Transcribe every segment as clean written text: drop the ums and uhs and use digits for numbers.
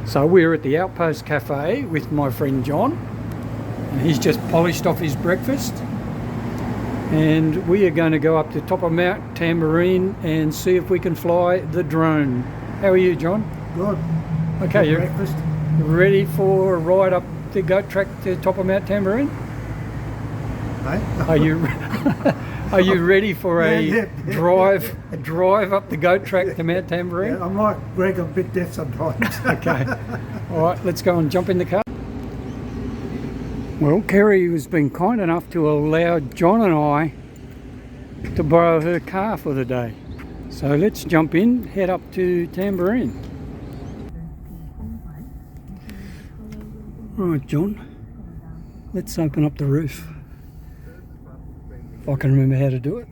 So we're at the Outpost Cafe with my friend John, and he's just polished off his breakfast, and we are going to go up to the top of Mt Tamborine and see if we can fly the drone. How are you, John? Good. Okay, Good breakfast. you ready for a ride up the goat track to the top of Mt Tamborine? Hey? Are you are you ready for a drive up the goat track to Mt Tamborine? Yeah, I'm like Greg, I'm a bit deaf sometimes. Okay. All right, let's go and jump in the car. Well, Kerry has been kind enough to allow John and I to borrow her car for the day. So let's jump in, head up to Tamborine. All right, John, let's open up the roof. If I can remember how to do it.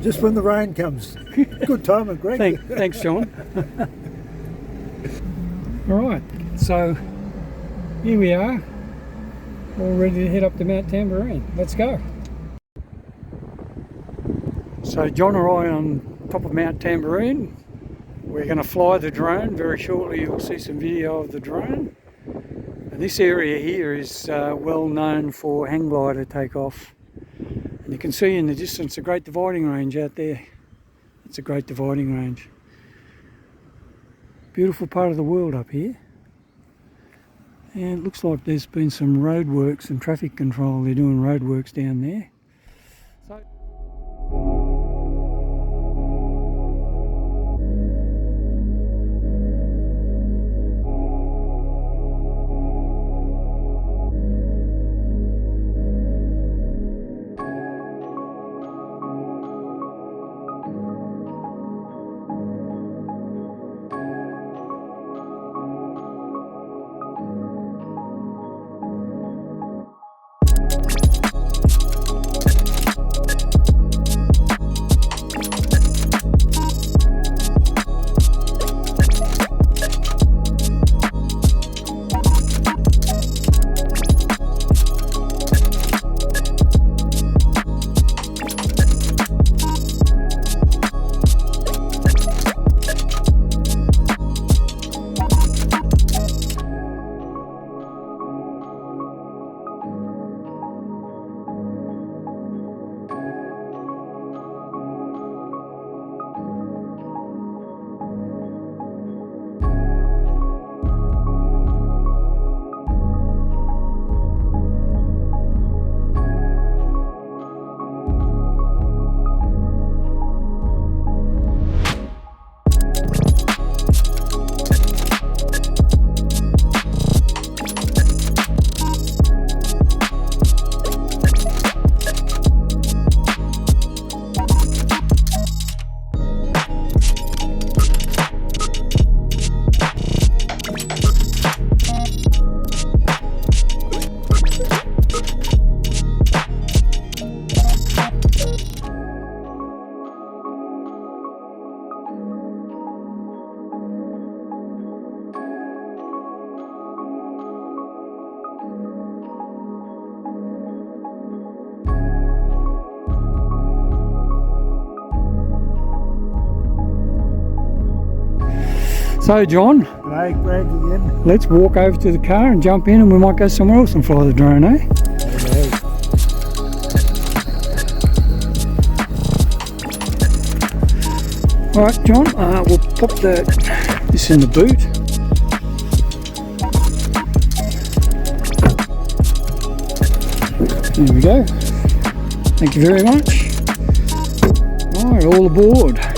Just when the rain comes. Good timing, Greg. Thanks, John. All right, so here we are, all ready to head up to Mt Tamborine. Let's go. So John and I on top of Mt Tamborine. We're going to fly the drone. Very shortly you'll see some video of the drone. And this area here is well known for hang glider takeoff. And you can see in the distance a great dividing range out there. It's a great dividing range. Beautiful part of the world up here. And it looks like there's been some road works and traffic control. They're doing road works down there. So John, Hey, Greg again. let's walk over to the car and jump in, and we might go somewhere else and fly the drone, eh? Alright John, we'll pop this in the boot. There we go. Thank you very much. Alright, all aboard.